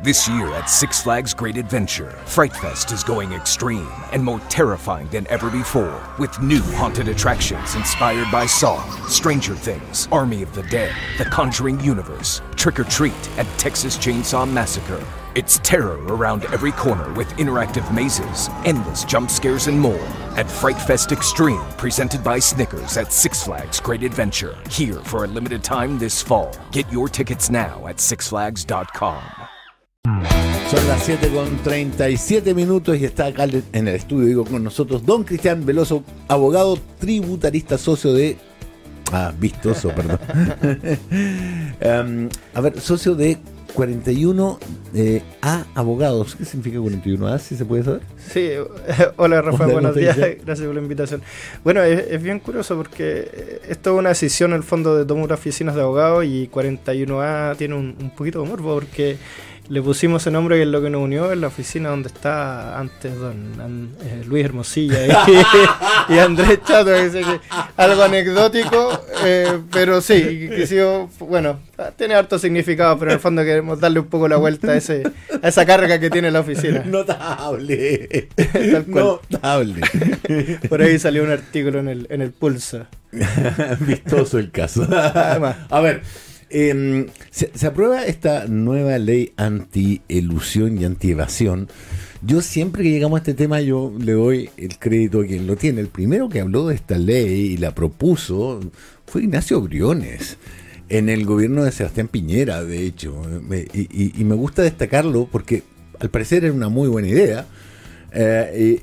This year at Six Flags Great Adventure, Fright Fest is going extreme and more terrifying than ever before, with new haunted attractions inspired by Saw, Stranger Things, Army of the Dead, The Conjuring Universe, Trick or Treat, and Texas Chainsaw Massacre. It's terror around every corner with interactive mazes, endless jump scares, and more at Fright Fest Extreme, presented by Snickers at Six Flags Great Adventure, here for a limited time this fall. Get your tickets now at sixflags.com. Son las 7:37 y está acá en el estudio con nosotros don Cristian Veloso, abogado tributarista, socio de... vistoso, perdón. Socio de 41A Abogados. ¿Qué significa 41A, si se puede saber? Sí, hola Rafael, buenos días, gracias por la invitación. Bueno, es bien curioso porque esto es una decisión en el fondo de tomar oficinas de abogados y 41A tiene un poquito de morbo porque le pusimos ese nombre que es lo que nos unió en la oficina donde está antes Luis Hermosilla y Andrés Chato, que algo anecdótico, pero sí, que sido, bueno, tiene harto significado, pero en el fondo queremos darle un poco la vuelta a esa carga que tiene la oficina. Notable. Notable. Por ahí salió un artículo en el Pulso. Vistoso el caso. A ver. Se aprueba esta nueva ley anti-elusión y anti-evasión. Yo siempre que llegamos a este tema yo le doy el crédito a quien lo tiene. El primero que habló de esta ley y la propuso fue Ignacio Briones en el gobierno de Sebastián Piñera, de hecho, y me gusta destacarlo porque al parecer era una muy buena idea,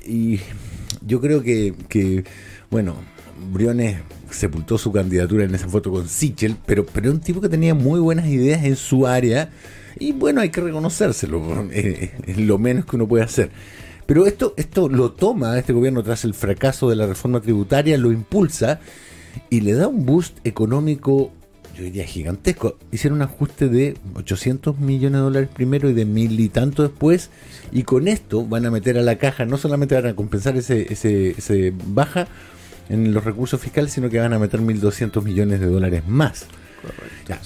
y yo creo que bueno, Briones sepultó su candidatura en esa foto con Sichel, pero era un tipo que tenía muy buenas ideas en su área y bueno, hay que reconocérselo, es lo menos que uno puede hacer. Pero esto lo toma este gobierno tras el fracaso de la reforma tributaria, lo impulsa y le da un boost económico, yo diría gigantesco. Hicieron un ajuste de $800 millones primero y de 1.000 y tanto después, y con esto van a meter a la caja, no solamente van a compensar ese baja en los recursos fiscales, sino que van a meter $1.200 millones más. Correcto. Ya.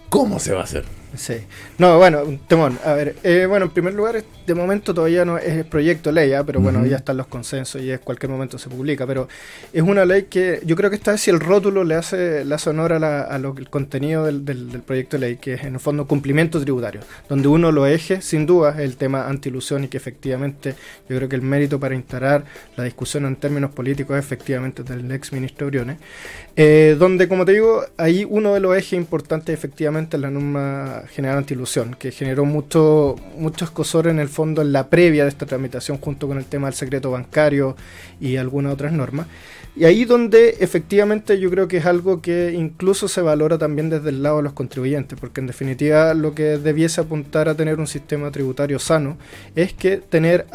¿Cómo se va a hacer? Sí. No, bueno, un temón. A ver, bueno, en primer lugar, de momento todavía no es proyecto ley, pero bueno, ya están los consensos y en cualquier momento se publica, pero es una ley que yo creo que esta vez si el rótulo le hace honor el contenido del proyecto de ley, que es en el fondo cumplimiento tributario, donde uno lo eje, sin duda, es el tema anti-ilusión y que efectivamente yo creo que el mérito para instalar la discusión en términos políticos es efectivamente del ex ministro Briones, donde, como te digo, ahí uno de los ejes importantes efectivamente es la norma general anti-ilusión, que generó mucho escozor en el fondo en la previa de esta tramitación junto con el tema del secreto bancario y algunas otras normas. Y ahí donde efectivamente yo creo que es algo que incluso se valora también desde el lado de los contribuyentes, porque en definitiva lo que debiese apuntar a tener un sistema tributario sano es que tener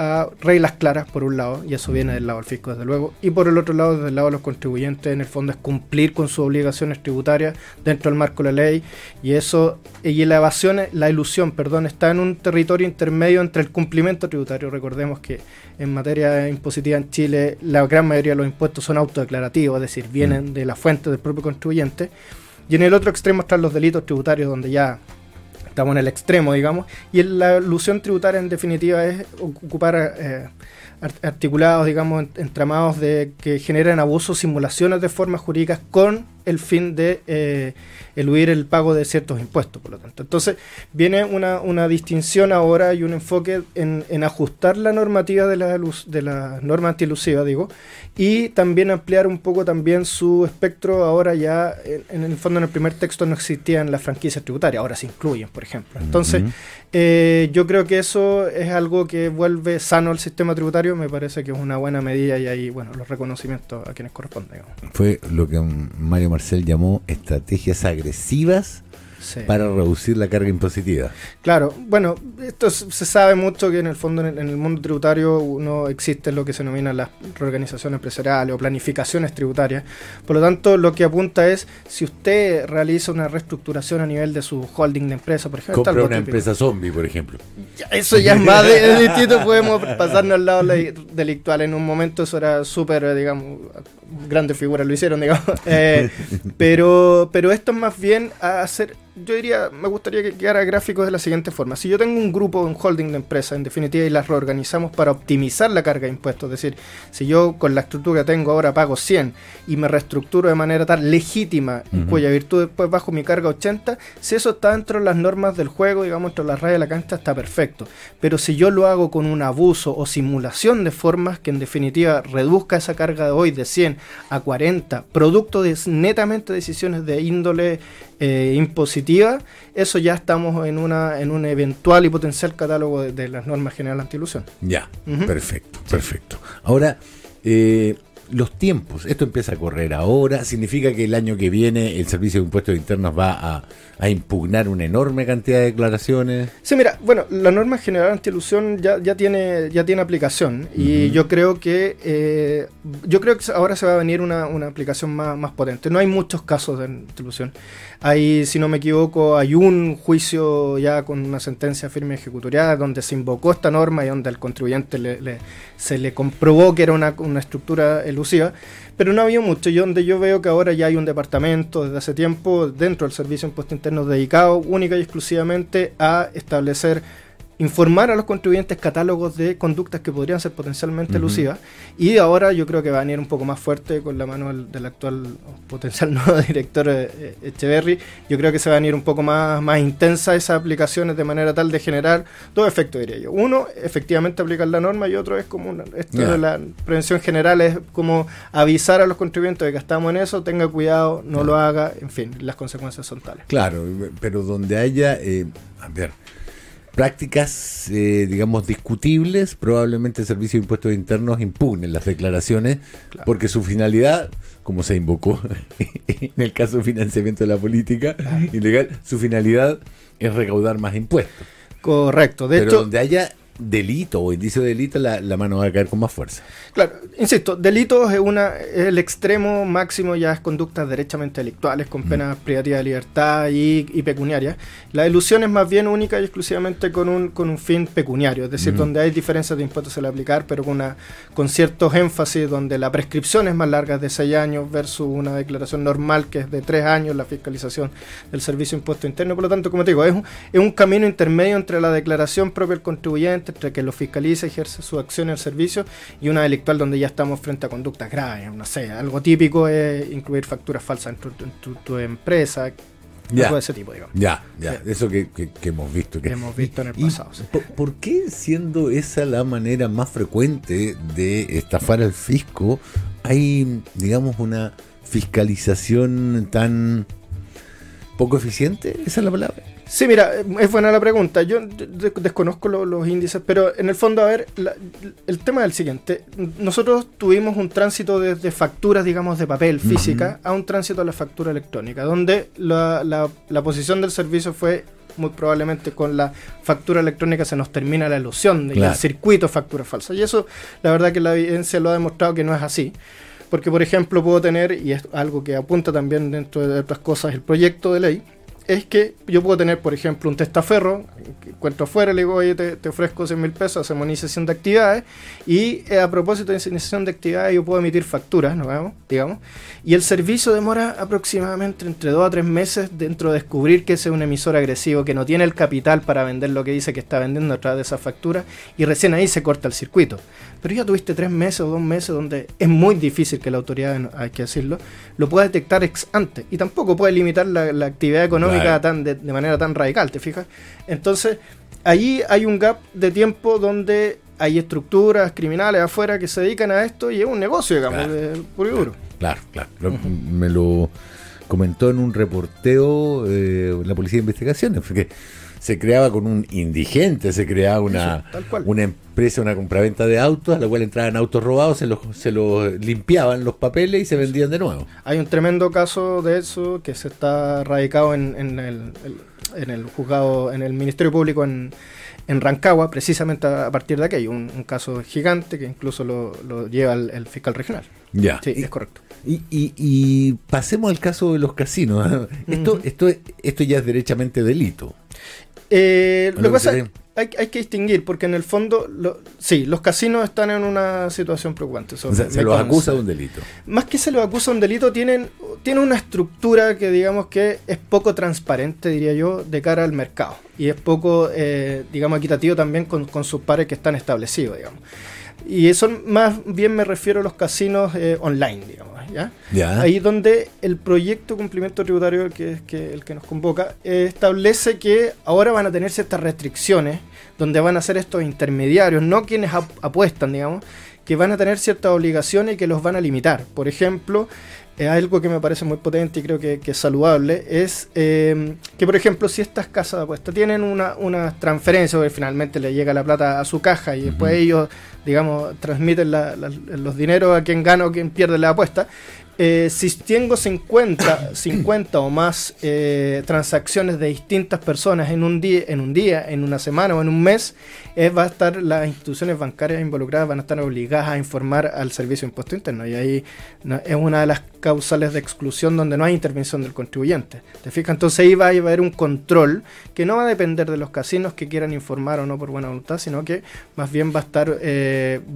reglas claras por un lado, y eso viene del lado del fisco desde luego, y por el otro lado desde el lado de los contribuyentes en el fondo es cumplir con sus obligaciones tributarias dentro del marco de la ley, y eso, y la ilusión, está en un territorio intermedio entre el cumplimiento tributario. Recordemos que en materia impositiva en Chile la gran mayoría de los impuestos son autodeclarativos, es decir, vienen de la fuente del propio contribuyente, y en el otro extremo están los delitos tributarios, donde ya estamos en el extremo, digamos, y la ilusión tributaria en definitiva es ocupar articulados, digamos, entramados que generan abusos, simulaciones de formas jurídicas con el fin de eludir el pago de ciertos impuestos, por lo tanto. Entonces, viene una distinción ahora y un enfoque en ajustar la normativa de la norma antielusiva, digo, y también ampliar un poco también su espectro. Ahora ya, en el fondo, en el primer texto no existían las franquicias tributarias, ahora se incluyen, por ejemplo. Entonces, yo creo que eso es algo que vuelve sano el sistema tributario, me parece que es una buena medida y ahí, bueno, los reconocimientos a quienes corresponden. Fue lo que Mario Marcel llamó estrategias agresivas para reducir la carga impositiva. Claro, bueno, esto se sabe mucho que en el fondo en el mundo tributario uno existe lo que se denomina las reorganizaciones empresariales o planificaciones tributarias. Por lo tanto, lo que apunta es, si usted realiza una reestructuración a nivel de su holding de empresa, por ejemplo, compra una empresa zombie, por ejemplo. Eso ya es más distinto, podemos pasarnos al lado delictual. En un momento eso era súper, digamos, grandes figuras lo hicieron, digamos. Pero esto es más bien a hacer, yo diría, me gustaría que quedara gráficos de la siguiente forma. Si yo tengo un grupo, un holding de empresas, en definitiva, y las reorganizamos para optimizar la carga de impuestos, es decir, si yo con la estructura que tengo ahora pago 100 y me reestructuro de manera tan legítima, cuya virtud después bajo mi carga 80, si eso está dentro de las normas del juego, digamos, dentro de las rayas de la cancha, está perfecto. Pero si yo lo hago con un abuso o simulación de formas que en definitiva reduzca esa carga de hoy de 100 a 40, producto de netamente decisiones de índole impositiva, eso ya estamos en un eventual y potencial catálogo de las normas generales anti-ilusión. Ya, perfecto, perfecto. Ahora, los tiempos, esto empieza a correr ahora, significa que el año que viene el Servicio de Impuestos Internos va a impugnar una enorme cantidad de declaraciones. Sí, mira, bueno, la norma general anti-ilusión ya tiene aplicación y yo creo que ahora se va a venir una aplicación más potente. No hay muchos casos de anti-ilusión. Hay, si no me equivoco, hay un juicio ya con una sentencia firme ejecutoriada donde se invocó esta norma y donde al contribuyente se le comprobó que era una estructura elusiva, pero no había mucho. Y donde yo veo que ahora ya hay un departamento desde hace tiempo dentro del Servicio de Impuestos Internos dedicado única y exclusivamente a establecer, informar a los contribuyentes catálogos de conductas que podrían ser potencialmente elusivas, y ahora yo creo que va a venir un poco más fuerte con la mano del actual potencial nuevo director Echeverry. Yo creo que se va a venir un poco más intensa esas aplicaciones de manera tal de generar dos efectos, diría yo. Uno, efectivamente aplicar la norma, y otro es como esto de la prevención general, es como avisar a los contribuyentes de que estamos en eso, tenga cuidado, no lo haga, en fin, las consecuencias son tales. Claro, pero donde haya, prácticas, digamos, discutibles, probablemente el Servicio de Impuestos Internos impugne las declaraciones, porque su finalidad, como se invocó en el caso de financiamiento de la política ilegal, su finalidad es recaudar más impuestos. Correcto. Pero donde haya delito o indicio de delito, la mano va a caer con más fuerza. Claro, insisto, delitos es el extremo máximo, ya es conductas derechamente delictuales con penas privativas de libertad y pecuniarias. La elusión es más bien única y exclusivamente con un fin pecuniario, es decir, donde hay diferencias de impuestos se le aplicar, pero con ciertos énfasis, donde la prescripción es más larga, es de 6 años, versus una declaración normal que es de 3 años, la fiscalización del Servicio de Impuestos Internos. Por lo tanto, como te digo, es un camino intermedio entre la declaración propia del contribuyente, entre que lo fiscaliza y ejerce su acción en el servicio, y una delictual donde ya estamos frente a conductas graves. No sé, algo típico es incluir facturas falsas en tu empresa, algo de ese tipo, digamos. Eso que hemos visto. Que hemos visto en el pasado. Sí. ¿Por qué, siendo esa la manera más frecuente de estafar al fisco, hay, digamos, una fiscalización tan poco eficiente? ¿Esa es la palabra? Sí, mira, es buena la pregunta. Yo desconozco los índices, pero en el fondo, a ver, el tema es el siguiente. Nosotros tuvimos un tránsito desde facturas, digamos, de papel física a un tránsito a la factura electrónica, donde la posición del servicio fue muy probablemente con la factura electrónica se nos termina la ilusión del circuito de facturas falsas. Y eso, la verdad que la evidencia lo ha demostrado que no es así. Porque, por ejemplo, puedo tener, y es algo que apunta también dentro de otras cosas el proyecto de ley, es que yo puedo tener, por ejemplo, un testaferro, que encuentro afuera, le digo, oye, te ofrezco 100.000 pesos, hacemos iniciación de actividades, y a propósito de iniciación de actividades yo puedo emitir facturas, ¿no? Digamos, y el servicio demora aproximadamente entre 2 a 3 meses dentro de descubrir que ese es un emisor agresivo, que no tiene el capital para vender lo que dice que está vendiendo a través de esa factura, y recién ahí se corta el circuito. Pero ya tuviste 3 meses o 2 meses donde es muy difícil que la autoridad, hay que decirlo, lo pueda detectar ex ante, y tampoco puede limitar la actividad económica de manera tan radical, ¿te fijas? Entonces, allí hay un gap de tiempo donde hay estructuras criminales afuera que se dedican a esto y es un negocio, digamos, puro y duro. Claro. Me lo comentó en un reporteo la Policía de Investigaciones, porque se creaba con un indigente, se creaba una empresa, una compraventa de autos, a la cual entraban autos robados, se los limpiaban los papeles y se vendían de nuevo. Hay un tremendo caso de eso que se está radicado en el juzgado, en el Ministerio Público en Rancagua, precisamente a partir de aquello, un caso gigante que incluso lo lleva el fiscal regional. Ya. Sí, es correcto. Y pasemos al caso de los casinos. Esto ya es derechamente delito. Lo que pasa hay que distinguir, porque en el fondo, sí, los casinos están en una situación preocupante. O sea, se los acusa de un delito. Más que se los acusa de un delito, tienen una estructura que digamos que es poco transparente, diría yo, de cara al mercado. Y es poco, digamos, equitativo también con sus pares que están establecidos, digamos. Y eso más bien me refiero a los casinos online, digamos, ¿ya? Ya. Ahí donde el proyecto de cumplimiento tributario, que es el que nos convoca, establece que ahora van a tener ciertas restricciones, donde van a ser estos intermediarios, no quienes apuestan, digamos, que van a tener ciertas obligaciones y que los van a limitar. Por ejemplo, algo que me parece muy potente y creo que es saludable, es que, por ejemplo, si estas casas de apuestas tienen una transferencia, que finalmente le llega la plata a su caja y después ellos, digamos, transmiten los dineros a quien gana o quien pierde la apuesta, si tengo 50 o más transacciones de distintas personas en un día, en una semana o en un mes, va a estar, las instituciones bancarias involucradas van a estar obligadas a informar al Servicio de Impuesto Interno, y ahí es una de las causales de exclusión donde no hay intervención del contribuyente. ¿Te fijas? Entonces ahí va a haber un control que no va a depender de los casinos que quieran informar o no por buena voluntad, sino que más bien va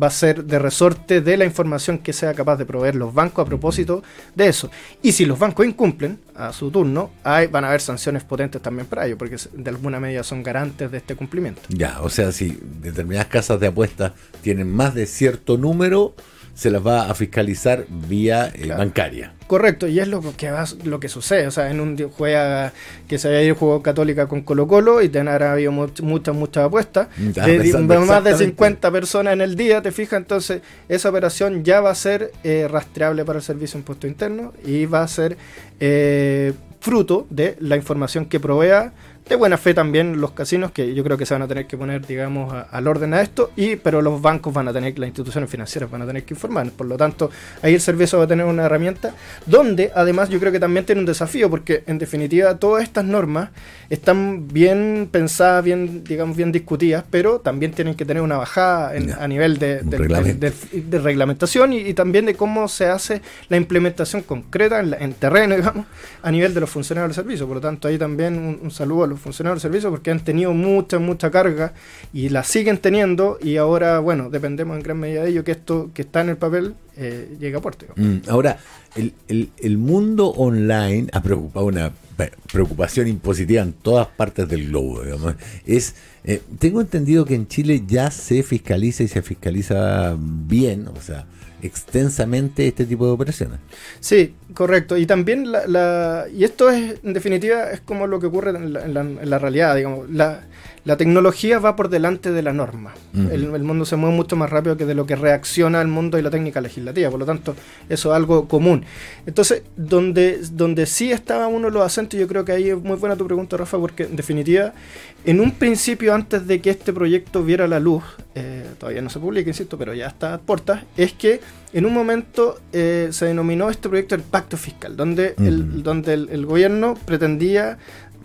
a ser de resorte de la información que sea capaz de proveer los bancos a propósito de eso. Y si los bancos incumplen a su turno, van a haber sanciones potentes también para ello, porque de alguna medida son garantes de este cumplimiento. Ya, o sea, si determinadas casas de apuestas tienen más de cierto número, se las va a fiscalizar vía bancaria. Correcto, y es lo que sucede. O sea, en un día juega que se había ido juego Católica con Colo-Colo y habrá habido muchas apuestas de más de 50 personas en el día, te fijas. Entonces esa operación ya va a ser rastreable para el Servicio de Impuesto Interno y va a ser fruto de la información que provea de buena fe también los casinos, que yo creo que se van a tener que poner, digamos, al orden a esto, pero los bancos van a tener, las instituciones financieras van a tener que informar. Por lo tanto, ahí el servicio va a tener una herramienta donde además yo creo que también tiene un desafío, porque en definitiva todas estas normas están bien pensadas, bien discutidas, pero también tienen que tener una bajada a nivel de reglamentación y también de cómo se hace la implementación concreta en terreno, digamos, a nivel de los funcionarios del servicio. Por lo tanto, ahí también un saludo a los funcionarios del servicio, porque han tenido mucha carga y la siguen teniendo, y ahora, bueno, dependemos en gran medida de ello que esto que está en el papel llegue a puerto. Ahora, el mundo online ha preocupado una preocupación impositiva en todas partes del globo, digamos. Tengo entendido que en Chile ya se fiscaliza y se fiscaliza bien, o sea, extensamente este tipo de operaciones. Sí, correcto. Y también y esto es, en definitiva, es como lo que ocurre en la realidad, digamos. La tecnología va por delante de la norma. El mundo se mueve mucho más rápido que de lo que reacciona el mundo y la técnica legislativa. Por lo tanto, eso es algo común. Entonces, donde sí estaba uno de los acentos, yo creo que ahí es muy buena tu pregunta, Rafa, porque en definitiva, en un principio, antes de que este proyecto viera la luz, todavía no se publica, insisto, pero ya está a puertas, es que en un momento se denominó este proyecto el pacto fiscal, donde el gobierno pretendía,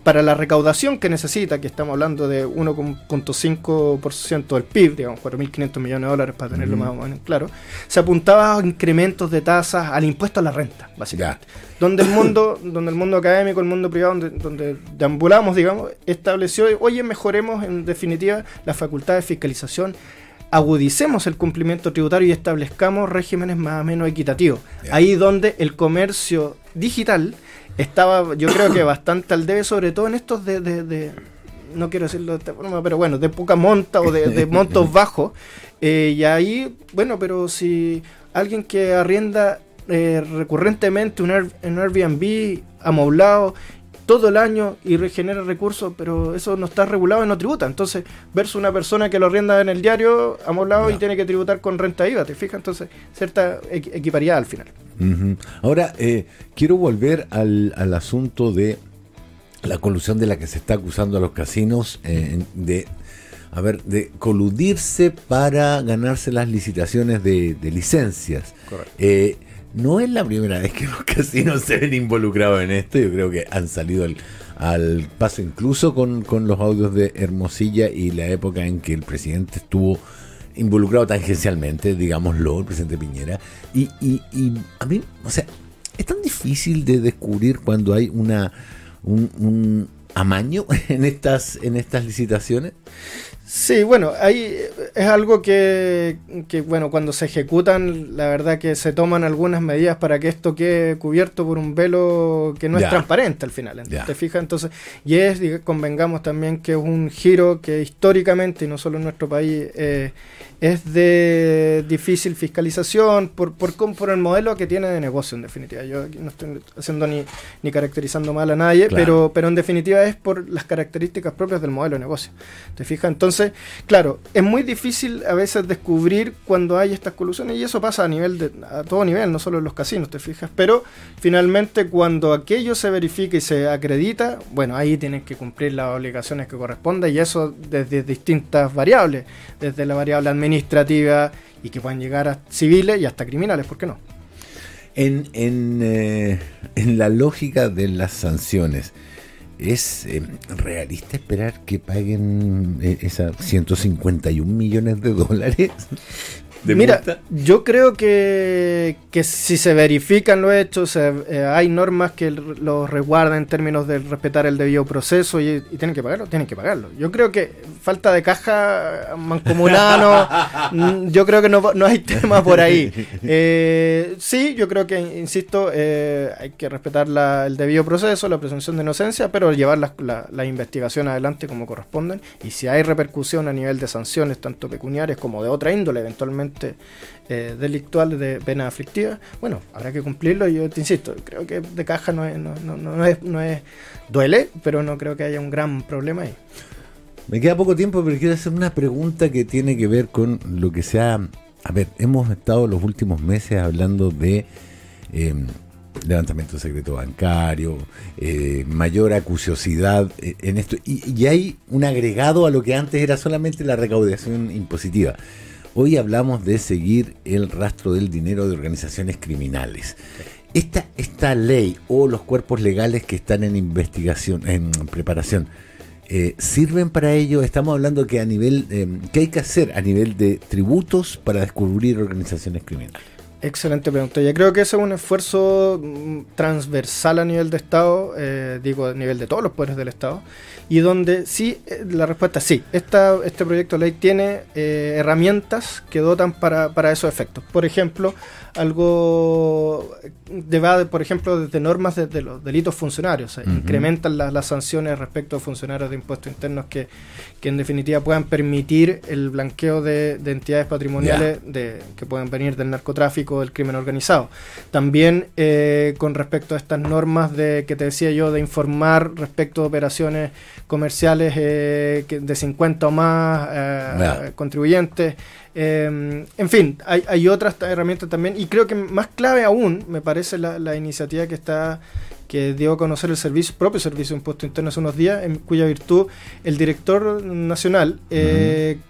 para la recaudación que necesita, que estamos hablando de 1.5% del PIB, digamos, 4.500 millones de dólares para tenerlo más o menos claro, se apuntaba a incrementos de tasas, al impuesto a la renta, básicamente. Donde el mundo académico, el mundo privado, donde deambulamos, digamos, estableció, oye, mejoremos en definitiva la facultad de fiscalización, agudicemos el cumplimiento tributario y establezcamos regímenes más o menos equitativos. Ahí donde el comercio digital estaba, yo creo que bastante al debe, sobre todo en estos no quiero decirlo de esta forma, pero bueno, de poca monta o de montos bajos. Y ahí, bueno, pero si alguien que arrienda recurrentemente un Airbnb amoblado todo el año y regenera recursos, pero eso no está regulado y no tributa. Entonces, versus una persona que lo arrienda en el diario amoblado y tiene que tributar con renta IVA, ¿te fijas? Entonces, cierta equiparidad al final. Ahora, quiero volver al asunto de la colusión de la que se está acusando a los casinos, de coludirse para ganarse las licitaciones de licencias. Correcto. No es la primera vez que los casinos se ven involucrados en esto. Yo creo que han salido al paso incluso con los audios de Hermosilla y la época en que el presidente estuvo involucrado tangencialmente, digámoslo, el presidente Piñera. Y a mí, o sea, es tan difícil de descubrir cuando hay un amaño en estas licitaciones? Sí, bueno, ahí es algo que, bueno, cuando se ejecutan, la verdad que se toman algunas medidas para que esto quede cubierto por un velo que no es transparente al final, ¿te fijas? Entonces, convengamos también que es un giro que históricamente, y no solo en nuestro país, es de difícil fiscalización por el modelo que tiene de negocio, en definitiva. Yo aquí no estoy haciendo ni caracterizando mal a nadie, claro, pero en definitiva es por las características propias del modelo de negocio. ¿Te fijas? Entonces, claro, es muy difícil a veces descubrir cuando hay estas colusiones, y eso pasa a todo nivel, no solo en los casinos, ¿te fijas? Pero finalmente cuando aquello se verifica y se acredita, bueno, ahí tienen que cumplir las obligaciones que correspondan, y eso desde distintas variables, desde la variable administrativa, y que pueden llegar a civiles y hasta criminales, ¿por qué no? En la lógica de las sanciones, ¿es realista esperar que paguen esas 151 millones de dólares? Mira, yo creo que si se verifican los hechos, hay normas que los resguardan en términos de respetar el debido proceso y tienen que pagarlo. Yo creo que falta de caja mancomunada, yo creo que no hay tema por ahí. Sí, yo creo que, insisto, hay que respetar el debido proceso, la presunción de inocencia, pero llevar la investigación adelante como corresponden, y si hay repercusión a nivel de sanciones, tanto pecuniarias como de otra índole, eventualmente delictual, de pena aflictiva, bueno, habrá que cumplirlo. Yo te insisto, creo que de caja no es duele, pero no creo que haya un gran problema ahí. Me queda poco tiempo, pero quiero hacer una pregunta que tiene que ver con lo que sea. A ver, hemos estado los últimos meses hablando de levantamiento de secreto bancario, mayor acuciosidad en esto, y hay un agregado a lo que antes era solamente la recaudación impositiva. Hoy hablamos de seguir el rastro del dinero de organizaciones criminales. Esta ley o los cuerpos legales que están en investigación, en preparación, ¿sirven para ello? Estamos hablando que a nivel, ¿qué hay que hacer a nivel de tributos para descubrir organizaciones criminales? Excelente pregunta. Yo creo que ese es un esfuerzo transversal a nivel de Estado, a nivel de todos los poderes del Estado, y donde sí, la respuesta es sí. Este proyecto de ley tiene herramientas que dotan para esos efectos. Por ejemplo, por ejemplo, desde normas de los delitos funcionarios, incrementan las sanciones respecto a funcionarios de impuestos internos que en definitiva puedan permitir el blanqueo de entidades patrimoniales que pueden venir del narcotráfico, del crimen organizado. También con respecto a estas normas que te decía yo, de informar respecto a operaciones comerciales de 50 o más contribuyentes. En fin, hay otras herramientas también, y creo que más clave aún me parece la iniciativa que dio a conocer el propio Servicio de Impuestos Internos hace unos días, en cuya virtud el director nacional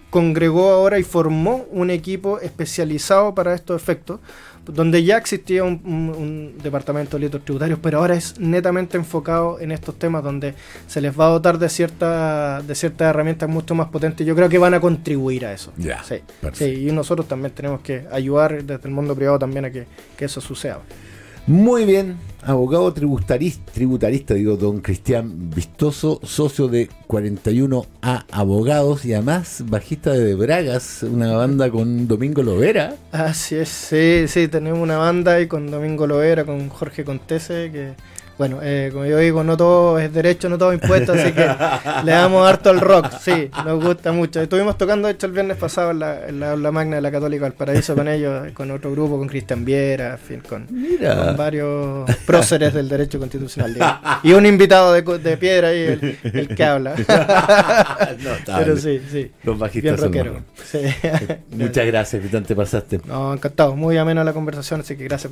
congregó ahora y formó un equipo especializado para estos efectos, donde ya existía un departamento de delitos tributarios, pero ahora es netamente enfocado en estos temas, donde se les va a dotar de ciertas herramientas mucho más potentes. Yo creo que van a contribuir a eso. Sí, y nosotros también tenemos que ayudar desde el mundo privado también a que eso suceda. Muy bien, abogado tributarista, don Cristian Vistoso, socio de 41A Abogados y además bajista de Bragas, una banda con Domingo Lovera. Así es, sí, tenemos una banda ahí con Domingo Lovera, con Jorge Contese, que bueno, como yo digo, no todo es derecho, no todo impuesto, así que le damos harto al rock, sí, nos gusta mucho. Estuvimos tocando, de hecho, el viernes pasado en la aula magna de la Católica Valparaíso con ellos, con otro grupo, con Cristian Viera, en fin, con varios próceres del derecho constitucional, digamos. Y un invitado de piedra ahí, el que habla. Pero sí, los bajistas bien rockero. Sí. Muchas gracias, ¿qué tal te pasaste? No, encantado, muy amena la conversación, así que gracias.